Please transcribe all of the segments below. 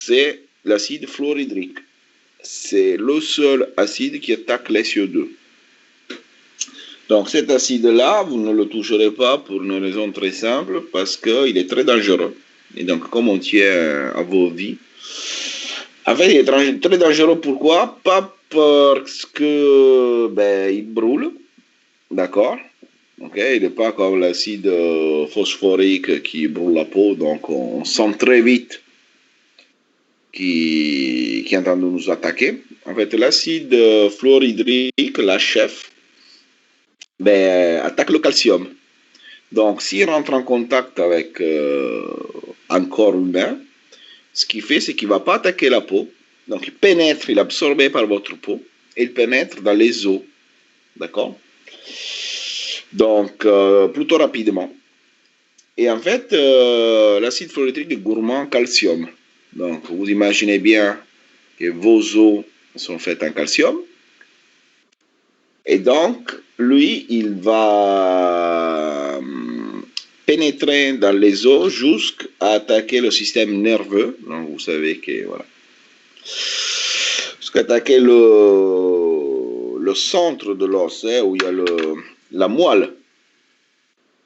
c'est l'acide fluorhydrique. C'est le seul acide qui attaque les CO2. Donc cet acide-là, vous ne le toucherez pas pour une raison très simple, parce qu'il est très dangereux. Et donc comme on tient à vos vies, en fait, il est très dangereux. Pourquoi? Pas parce que il brûle, d'accord? Okay, il n'est pas comme l'acide phosphorique qui brûle la peau, donc on sent très vite qui est en train de nous attaquer. En fait, l'acide fluorhydrique, la chef, attaque le calcium. Donc, s'il rentre en contact avec un corps humain, ce qu'il fait, c'est qu'il ne va pas attaquer la peau. Donc, il pénètre, il est absorbé par votre peau, et il pénètre dans les os. D'accord? Donc, plutôt rapidement. Et en fait, l'acide fluorhydrique est gourmand en calcium. Donc, vous imaginez bien que vos os sont faits en calcium. Et donc, lui, il va pénétrer dans les os jusqu'à attaquer le système nerveux. Donc, vous savez que, voilà. Jusqu'à attaquer le centre de l'os, où il y a la moelle.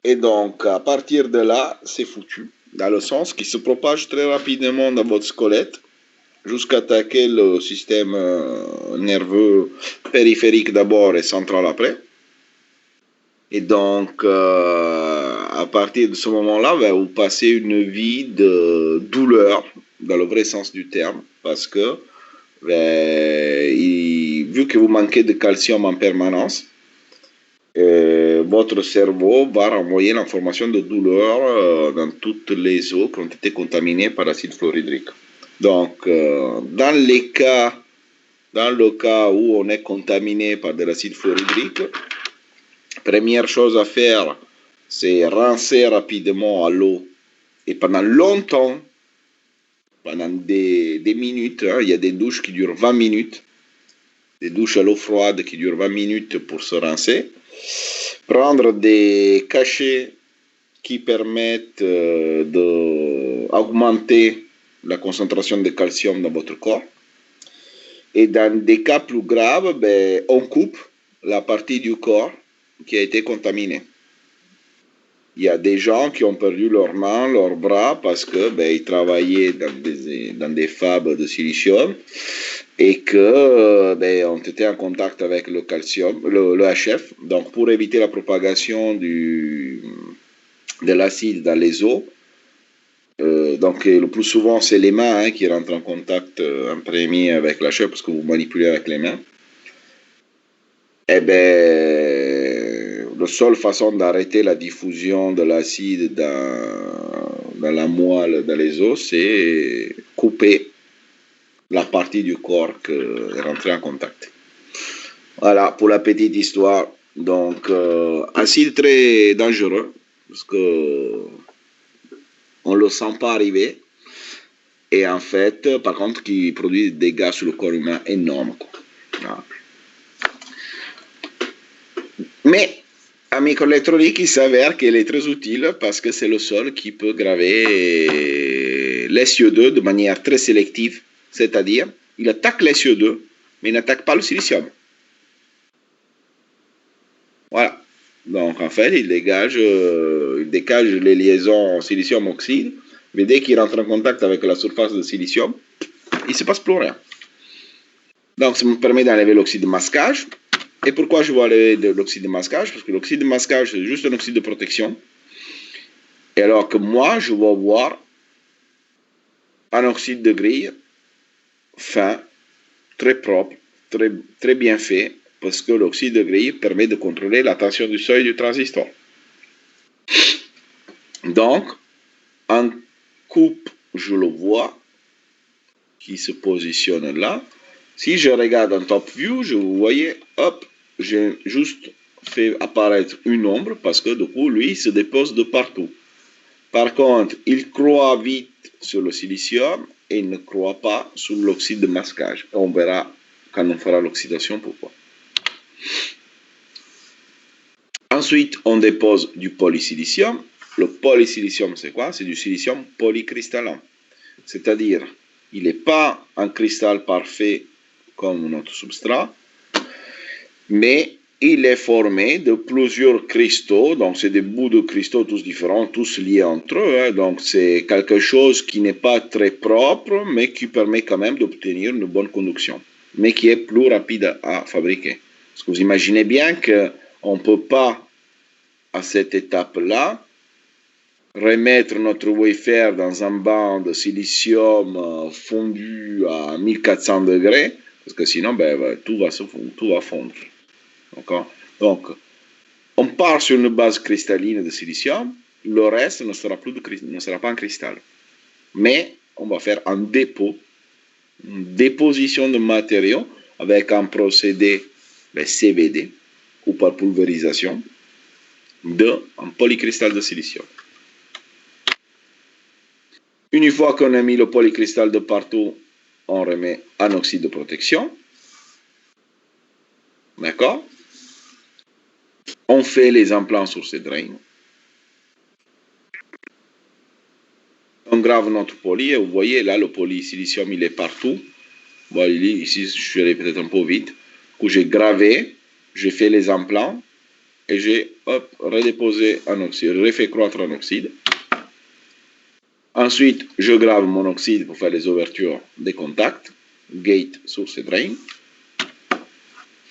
Et donc, à partir de là, c'est foutu. Dans le sens qu'il se propage très rapidement dans votre squelette jusqu'à attaquer le système nerveux périphérique d'abord et central après. Et donc, à partir de ce moment-là, vous passez une vie de douleur, dans le vrai sens du terme, parce que vu que vous manquez de calcium en permanence, votre cerveau va renvoyer l'information de douleur dans toutes les eaux qui ont été contaminées par l'acide fluorhydrique. Donc, dans le cas où on est contaminé par de l'acide fluorhydrique, première chose à faire, c'est rincer rapidement à l'eau et pendant longtemps, pendant des minutes, hein, il y a des douches qui durent 20 minutes, des douches à l'eau froide qui durent 20 minutes pour se rincer. Prendre des cachets qui permettent d'augmenter la concentration de calcium dans votre corps. Et dans des cas plus graves, on coupe la partie du corps qui a été contaminée. Il y a des gens qui ont perdu leurs mains, leurs bras parce que ils travaillaient dans des fabs de silicium et que ont été en contact avec le calcium, le HF. Donc pour éviter la propagation de l'acide dans les os, donc le plus souvent c'est les mains qui rentrent en contact en premier avec l'HF parce que vous manipulez avec les mains. La seule façon d'arrêter la diffusion de l'acide dans la moelle, dans les os, c'est couper la partie du corps qui est rentrée en contact. Voilà pour la petite histoire. Donc, acide très dangereux, parce que on ne le sent pas arriver. Et en fait, par contre, qui produit des dégâts sur le corps humain énormes. Voilà. Mais, un microélectronique, il s'avère qu'il est très utile parce que c'est le seul qui peut graver les CO2 de manière très sélective. C'est-à-dire, il attaque les CO2, mais il n'attaque pas le silicium. Voilà. Donc, en fait, il dégage les liaisons silicium-oxyde, mais dès qu'il rentre en contact avec la surface de silicium, il ne se passe plus rien. Donc, ça me permet d'enlever l'oxyde de masquage. Et pourquoi je veux enlever l'oxyde de masquage? Parce que l'oxyde de masquage, c'est juste un oxyde de protection. Et alors que moi, je veux avoir un oxyde de grille fin, très propre, très bien fait, parce que l'oxyde de grille permet de contrôler la tension du seuil du transistor. Donc, en coupe, je le vois, qui se positionne là. Si je regarde en top view, vous voyez, hop, j'ai juste fait apparaître une ombre, parce que du coup, lui, il se dépose de partout. Par contre, il croît vite sur le silicium et il ne croît pas sur l'oxyde de masquage. On verra quand on fera l'oxydation pourquoi. Ensuite, on dépose du polysilicium. Le polysilicium, c'est quoi? C'est du silicium polycristalline. C'est-à-dire, Il n'est pas un cristal parfait comme notre substrat, mais il est formé de plusieurs cristaux, donc c'est des bouts de cristaux tous différents, tous liés entre eux, hein, donc c'est quelque chose qui n'est pas très propre, mais qui permet quand même d'obtenir une bonne conduction, mais qui est plus rapide à fabriquer. Parce que vous imaginez bien qu'on ne peut pas, à cette étape-là, remettre notre wafer dans un banc de silicium fondu à 1400 degrés, parce que sinon tout va fondre. Donc, on part sur une base cristalline de silicium, le reste ne sera pas un cristal. Mais on va faire un dépôt, une déposition de matériaux avec un procédé CVD ou par pulvérisation d'un polycristal de silicium. Une fois qu'on a mis le polycristal de partout, on remet un oxyde de protection. D'accord? On fait les implants sur ces drains. On grave notre poly et vous voyez là le polysilicium il est partout. Bon, ici je suis allé peut-être un peu vite. Où j'ai gravé, j'ai fait les implants et j'ai redéposé un oxyde, refait croître un oxyde. Ensuite, je grave mon oxyde pour faire les ouvertures des contacts, gate sur ces drains.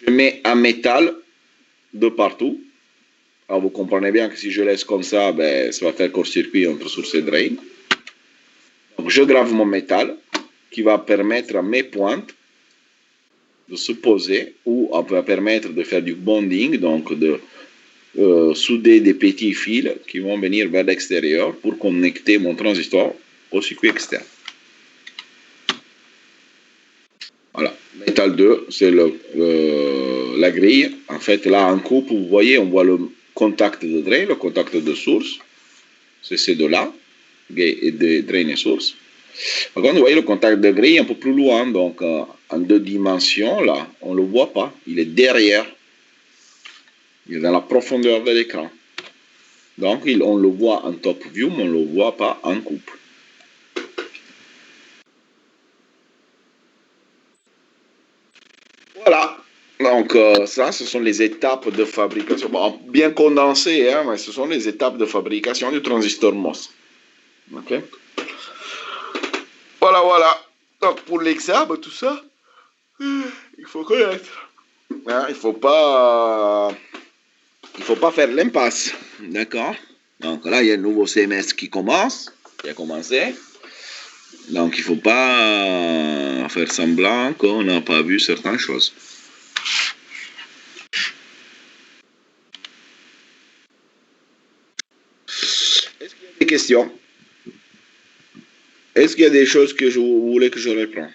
Je mets un métal de partout. Alors vous comprenez bien que si je laisse comme ça, ça va faire court-circuit entre sur ces drains. Donc je grave mon métal qui va permettre à mes pointes de se poser ou va permettre de faire du bonding, donc de souder des petits fils qui vont venir vers l'extérieur pour connecter mon transistor au circuit externe. Voilà, métal 2, c'est la grille. En fait, là, en coupe, vous voyez, on voit le contact de drain, le contact de source. C'est ces deux-là, de drain et source. Par contre, vous voyez le contact de grille un peu plus loin, donc en 2 dimensions, là, on ne le voit pas. Il est derrière. Il est dans la profondeur de l'écran. Donc, on le voit en top view, mais on ne le voit pas en coupe. Voilà. Donc, ça, ce sont les étapes de fabrication. Bon, bien condensées, hein, mais ce sont les étapes de fabrication du transistor MOS. OK? Voilà, voilà. Donc, pour l'examen, tout ça, il faut connaître. Hein, il ne faut pas faire l'impasse. D'accord? Donc, là, il y a un nouveau semestre qui commence, qui a commencé. Donc, il ne faut pas faire semblant qu'on n'a pas vu certaines choses. Est-ce qu'il y a des questions? Est-ce qu'il y a des choses que vous voulez que je réponde?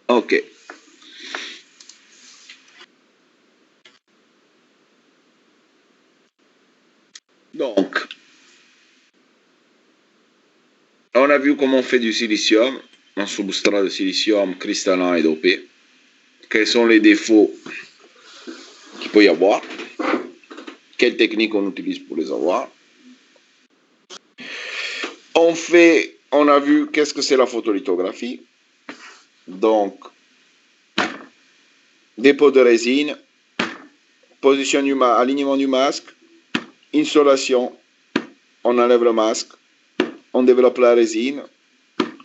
Ok. Donc, on a vu comment on fait du silicium, un substrat de silicium cristallin et dopé. Quels sont les défauts qu'il peut y avoir? Quelles techniques on utilise pour les avoir? On a vu qu'est-ce que c'est la photolithographie. Donc, dépôt de résine, alignement du masque, installation, on enlève le masque, on développe la résine,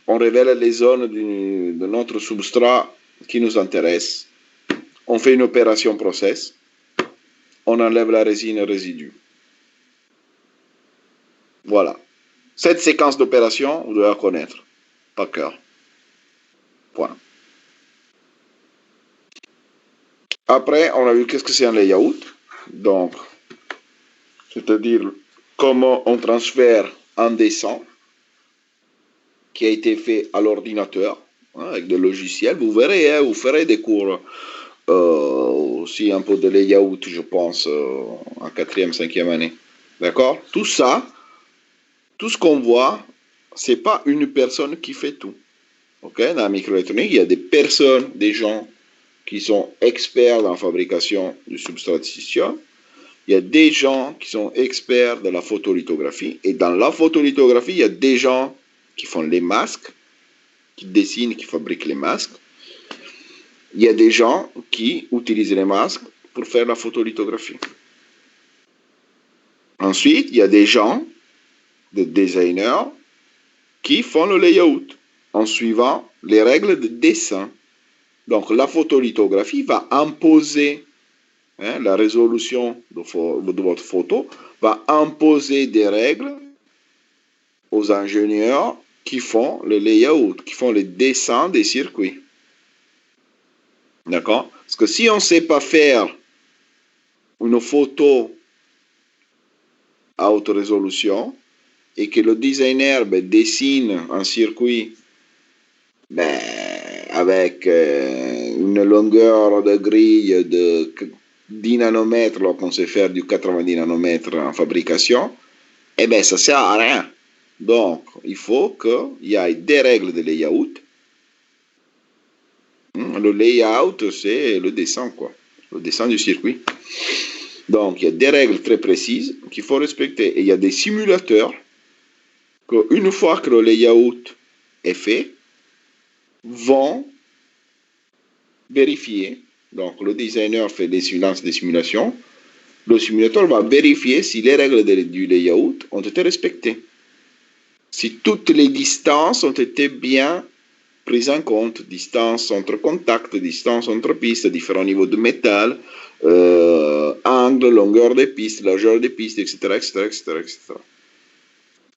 on révèle les zones de notre substrat qui nous intéressent, on fait une opération process, on enlève la résine résidue. Voilà. Cette séquence d'opérations, vous devez la connaître par cœur. Point. Après, on a vu qu'est-ce que c'est un layout. Donc, c'est-à-dire comment on transfère un dessin qui a été fait à l'ordinateur, hein, avec des logiciels. Vous verrez, hein, vous ferez des cours aussi un peu de layout, je pense, en 4e, 5e année. D'accord? Tout ça, tout ce qu'on voit, c'est pas une personne qui fait tout. Ok? Dans la microélectronique, il y a des personnes, des gens qui sont experts dans la fabrication du substrat de silicium. Il y a des gens qui sont experts de la photolithographie. Et dans la photolithographie, il y a des gens qui font les masques, qui dessinent, qui fabriquent les masques. Il y a des gens qui utilisent les masques pour faire la photolithographie. Ensuite, il y a des gens, des designers, qui font le layout en suivant les règles de dessin. Donc, la photolithographie va imposer, la résolution de votre photo va imposer des règles aux ingénieurs qui font le layout, qui font le dessin des circuits. D'accord? Parce que si on ne sait pas faire une photo à haute résolution et que le designer dessine un circuit avec une longueur de grille de 10 nanomètres, alors qu'on sait faire du 90 nanomètres en fabrication, ça ne sert à rien. Donc, il faut qu'il y ait des règles de layout. Le layout, c'est le dessin, quoi. Le dessin du circuit. Donc, il y a des règles très précises qu'il faut respecter. Et il y a des simulateurs qu'une fois que le layout est fait, vont vérifier. Donc, le designer fait des simulations. Le simulateur va vérifier si les règles du layout ont été respectées. Si toutes les distances ont été bien prises en compte, distance entre contacts, distance entre pistes, différents niveaux de métal, angle, longueur des pistes, largeur des pistes, etc., etc., etc., etc.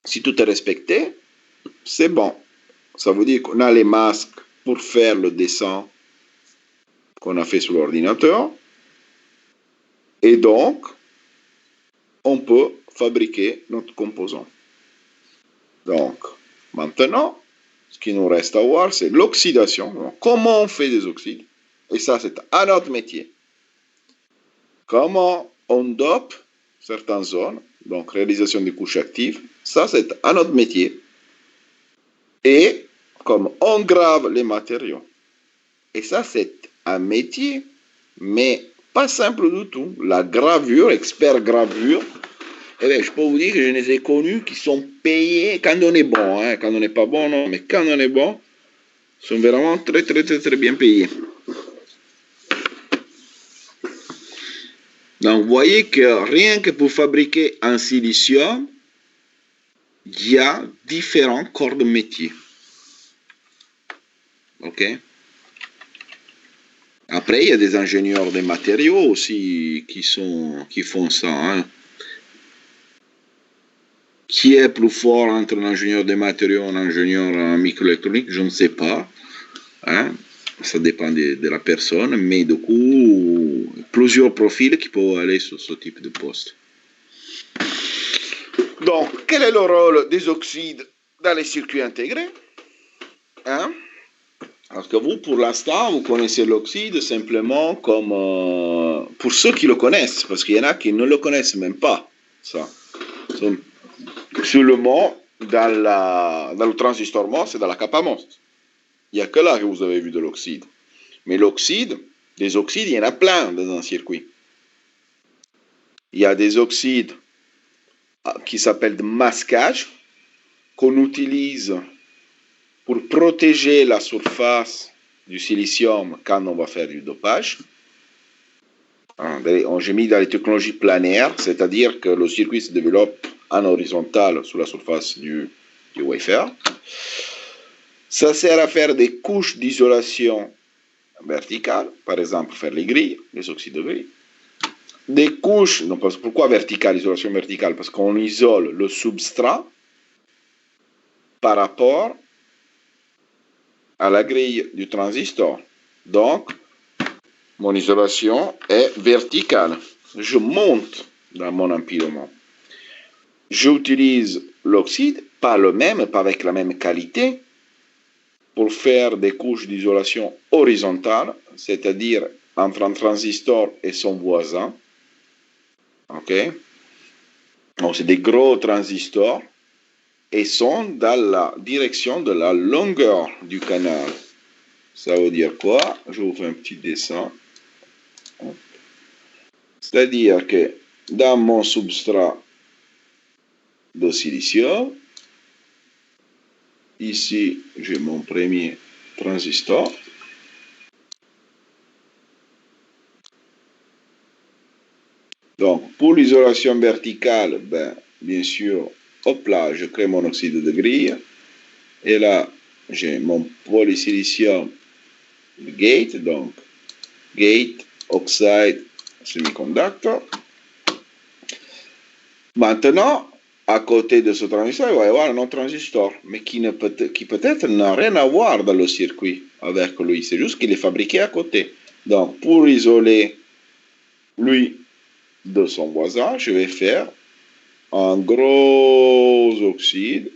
Si tout est respecté, c'est bon. Ça veut dire qu'on a les masques pour faire le dessin qu'on a fait sur l'ordinateur. Et donc, on peut fabriquer notre composant. Donc, maintenant, ce qui nous reste à voir, c'est l'oxydation. Donc, comment on fait des oxydes? Et ça, c'est un autre métier. Comment on dope certaines zones, donc réalisation des couches actives, ça, c'est un autre métier. Et comme on grave les matériaux. Et ça, c'est un métier, mais pas simple du tout. La gravure, expert gravure, je peux vous dire que je les ai connus qui sont payés quand on est bon. Quand on n'est pas bon, non, mais quand on est bon, ils sont vraiment très, très, très, très bien payés. Donc, vous voyez que rien que pour fabriquer un silicium, il y a différents corps de métier. OK? Après, il y a des ingénieurs des matériaux aussi qui font ça. Qui est plus fort entre un ingénieur des matériaux et un ingénieur en microélectronique, je ne sais pas. Ça dépend de la personne, mais du coup, plusieurs profils qui peuvent aller sur ce type de poste. Donc, quel est le rôle des oxydes dans les circuits intégrés? Parce que vous, pour l'instant, vous connaissez l'oxyde simplement comme pour ceux qui le connaissent, parce qu'il y en a qui ne le connaissent même pas. Ça. Seulement, dans le transistor MOS et dans la capa MOS. Il n'y a que là que vous avez vu de l'oxyde. Mais l'oxyde, des oxydes, il y en a plein dans un circuit. Il y a des oxydes qui s'appellent de masquage, qu'on utilise pour protéger la surface du silicium quand on va faire du dopage. J'ai mis dans les technologies planaires, c'est-à-dire que le circuit se développe en horizontal sur la surface du wafer. Ça sert à faire des couches d'isolation verticale, par exemple faire les grilles, les oxydes de grille. Des couches, non, pourquoi verticale, isolation verticale? Parce qu'on isole le substrat par rapport à la grille du transistor. Donc, mon isolation est verticale. Je monte dans mon empilement. J'utilise l'oxyde, pas le même, pas avec la même qualité, pour faire des couches d'isolation horizontale, c'est-à-dire entre un transistor et son voisin. OK? Donc, c'est des gros transistors et sont dans la direction de la longueur du canal. Ça veut dire quoi? Je vous fais un petit dessin. C'est-à-dire que dans mon substrat de silicium, ici, j'ai mon premier transistor. Donc, pour l'isolation verticale, ben, bien sûr, hop là, je crée mon oxyde de grille. Et là, j'ai mon polysilicium gate, donc gate, oxide, semiconductor. Maintenant, à côté de ce transistor, il va y avoir un autre transistor, mais qui peut-être n'a rien à voir dans le circuit avec lui. C'est juste qu'il est fabriqué à côté. Donc, pour isoler lui de son voisin, je vais faire un gros oxyde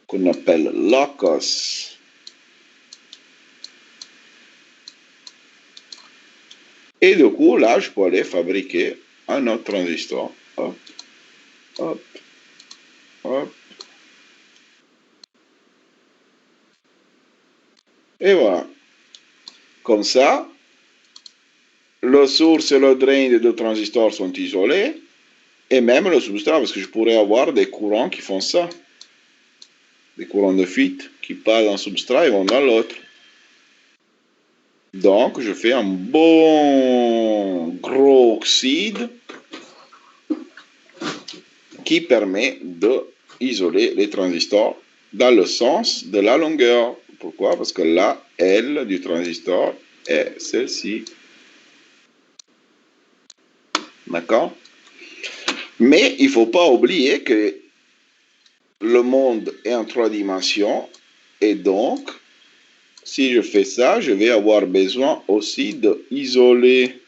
qu'on appelle LOCOS. Et du coup, là, je peux aller fabriquer un autre transistor. Hop, hop, hop. Et voilà. Comme ça, le source et le drain des deux transistors sont isolés. Et même le substrat, parce que je pourrais avoir des courants qui font ça. Des courants de fuite qui passent d'un substrat et vont dans l'autre. Donc, je fais un bon gros oxyde qui permet d'isoler les transistors dans le sens de la longueur. Pourquoi? Parce que la L du transistor est celle-ci. D'accord? Mais il ne faut pas oublier que le monde est en 3 dimensions et donc, si je fais ça, je vais avoir besoin aussi d'isoler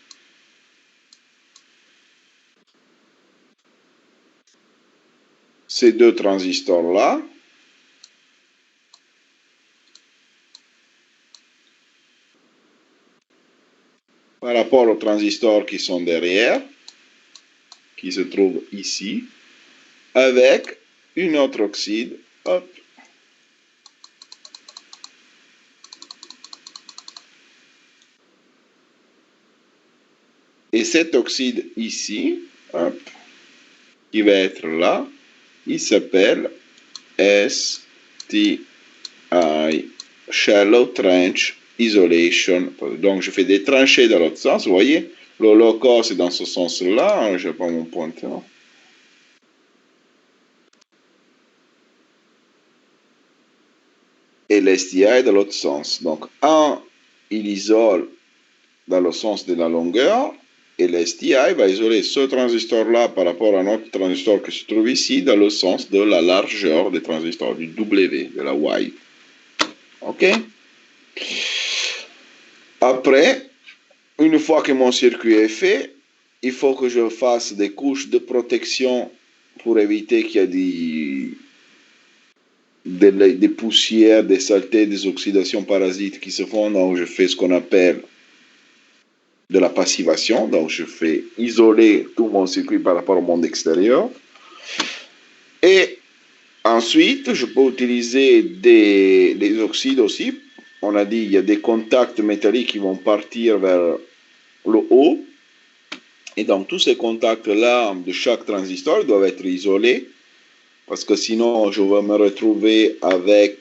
ces deux transistors-là par rapport aux transistors qui sont derrière, qui se trouvent ici, avec une autre oxyde. Hop. Et cet oxyde ici, hop, qui va être là, il s'appelle STI, Shallow Trench Isolation. Donc je fais des tranchées dans l'autre sens, vous voyez, le loco c'est dans ce sens-là, je prends mon pointeur. Et l'STI dans l'autre sens. Donc un, il isole dans le sens de la longueur, et l'STI va isoler ce transistor-là par rapport à un autre transistor qui se trouve ici dans le sens de la largeur des transistors, du W, de la Y. OK? Après, une fois que mon circuit est fait, il faut que je fasse des couches de protection pour éviter qu'il y ait des poussières, des saletés, des oxydations parasites qui se font. Donc, je fais ce qu'on appelle de la passivation. Donc, je fais isoler tout mon circuit par rapport au monde extérieur. Et ensuite, je peux utiliser des oxydes aussi. On a dit qu'il y a des contacts métalliques qui vont partir vers le haut. Et donc, tous ces contacts-là de chaque transistor doivent être isolés. Parce que sinon, je vais me retrouver avec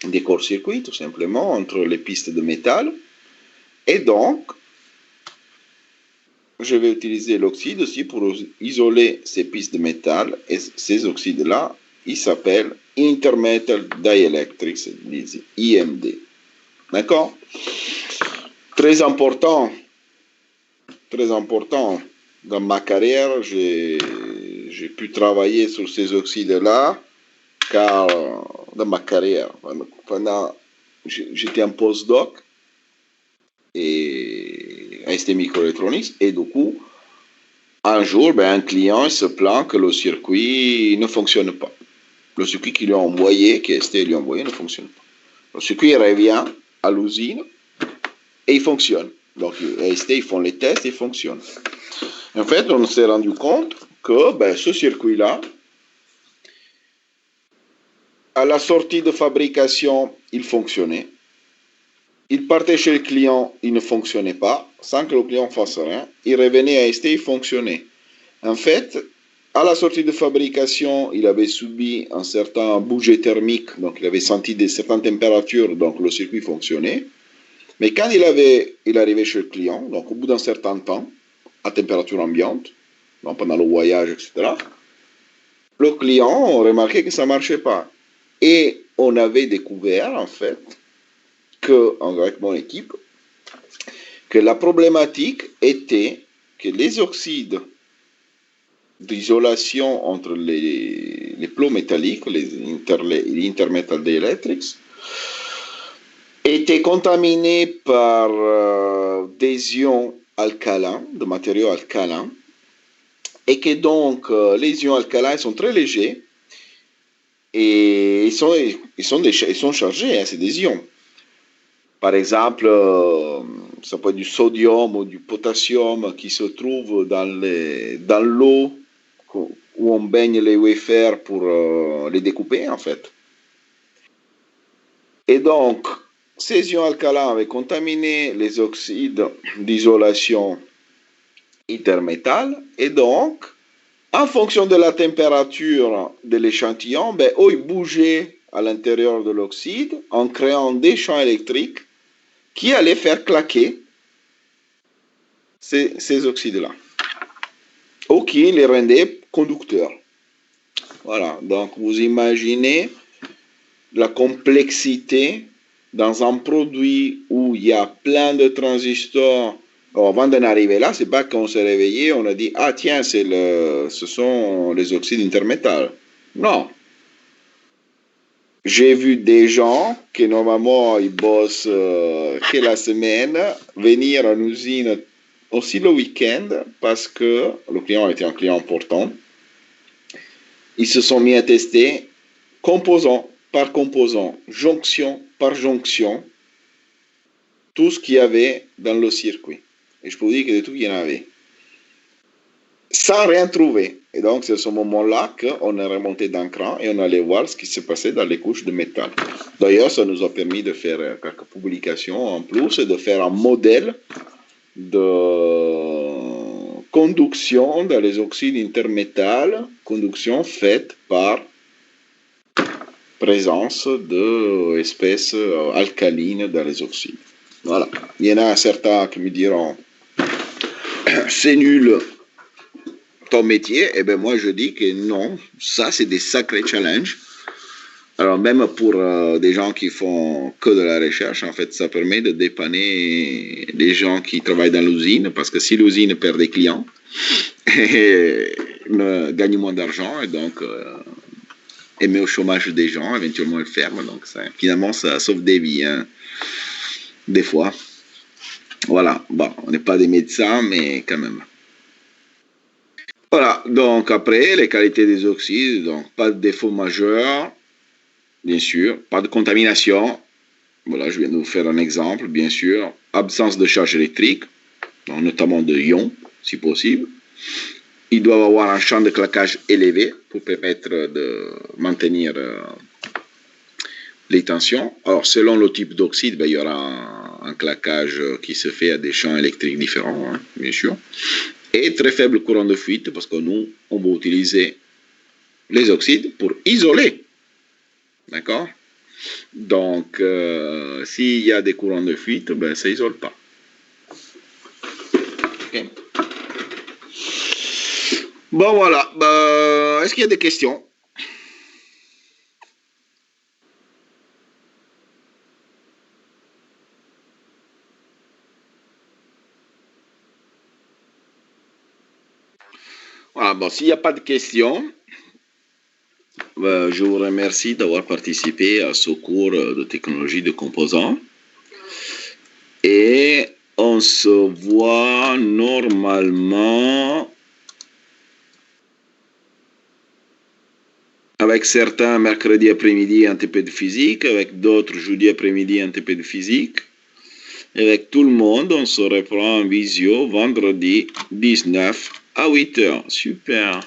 des courts-circuits, tout simplement, entre les pistes de métal. Et donc, je vais utiliser l'oxyde aussi pour isoler ces pistes de métal. Et ces oxydes-là, ils s'appellent Intermetal Dielectrics, IMD. D'accord? Très important dans ma carrière, j'ai pu travailler sur ces oxydes-là, car dans ma carrière, j'étais un postdoc et à ST Microelectronics, et du coup, un jour, un client se plaint que le circuit ne fonctionne pas. Le circuit qu'il lui a envoyé, que ST lui a envoyé, ne fonctionne pas. Le circuit revient à l'usine et il fonctionne. Donc, ST, ils font les tests et il fonctionne. En fait, on s'est rendu compte que ce circuit-là, À la sortie de fabrication, il fonctionnait. Il partait chez le client, il ne fonctionnait pas, sans que le client fasse rien. Il revenait à ST, il fonctionnait. En fait, à la sortie de fabrication, il avait subi un certain bouger thermique, donc il avait senti certaines températures, donc le circuit fonctionnait. Mais quand il arrivait chez le client, donc au bout d'un certain temps, à température ambiante, donc pendant le voyage, etc., le client remarquait que ça ne marchait pas. Et on avait découvert, en fait, avec mon équipe, que la problématique était que les oxydes d'isolation entre les plots métalliques, les intermetal dielectrics, étaient contaminés par des ions alcalins, de matériaux alcalins, et que donc les ions alcalins sont très légers et ils sont chargés, hein, c'est des ions. Par exemple, ça peut être du sodium ou du potassium qui se trouve dans l'eau où on baigne les wafers pour les découper, en fait. Et donc, ces ions alcalins avaient contaminé les oxydes d'isolation intermétal, et donc, en fonction de la température de l'échantillon, ben, ils bougeaient à l'intérieur de l'oxyde en créant des champs électriques qui allaient faire claquer ces oxydes-là, ou qui les rendaient conducteurs. Voilà, donc vous imaginez la complexité dans un produit où il y a plein de transistors. Alors, avant d'en arriver là, c'est pas qu'on s'est réveillé, on a dit ah tiens, ce sont les oxydes intermétals. Non. J'ai vu des gens qui normalement ils bossent que la semaine venir à l'usine aussi le week-end parce que le client était un client important. Ils se sont mis à tester composant par composant, jonction par jonction, tout ce qu'il y avait dans le circuit. Et je peux vous dire que de tout, il y en avait. Sans rien trouver. Et donc, c'est à ce moment-là qu'on est remonté d'un cran et on allait voir ce qui se passait dans les couches de métal. D'ailleurs, ça nous a permis de faire quelques publications en plus et de faire un modèle de conduction dans les oxydes intermétal, conduction faite par présence d'espèces alcalines dans les oxydes. Voilà. Il y en a certains qui me diront c'est nul ton métier. Eh bien, moi, je dis que non, ça, c'est des sacrés challenges. Alors, même pour des gens qui font que de la recherche, en fait, ça permet de dépanner les gens qui travaillent dans l'usine, parce que si l'usine perd des clients, gagne moins d'argent, et donc et met au chômage des gens, éventuellement elle ferme. Donc ça, finalement, ça sauve des vies, hein, des fois. Voilà, bon, on n'est pas des médecins, mais quand même. Voilà, donc après, les qualités des oxydes, donc pas de défaut majeur, bien sûr, pas de contamination. Voilà, je viens de vous faire un exemple, bien sûr. Absence de charge électrique, donc notamment de ions, si possible. Ils doivent avoir un champ de claquage élevé pour permettre de maintenir les tensions. Alors, selon le type d'oxyde, ben, il y aura un claquage qui se fait à des champs électriques différents, hein, bien sûr. Et très faible courant de fuite, parce que nous, on va utiliser les oxydes pour isoler. D'accord? Donc, s'il y a des courants de fuite, ben, ça n'isole pas. Okay. Bon, voilà. Est-ce qu'il y a des questions? Voilà, bon, s'il n'y a pas de questions, je vous remercie d'avoir participé à ce cours de technologie de composants. Et on se voit normalement avec certains mercredi après-midi un TP de physique, avec d'autres jeudi après-midi un TP de physique. Avec tout le monde, on se reprend en visio vendredi 19 à 8h. Super.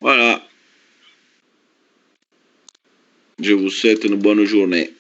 Voilà. Je vous souhaite une bonne journée.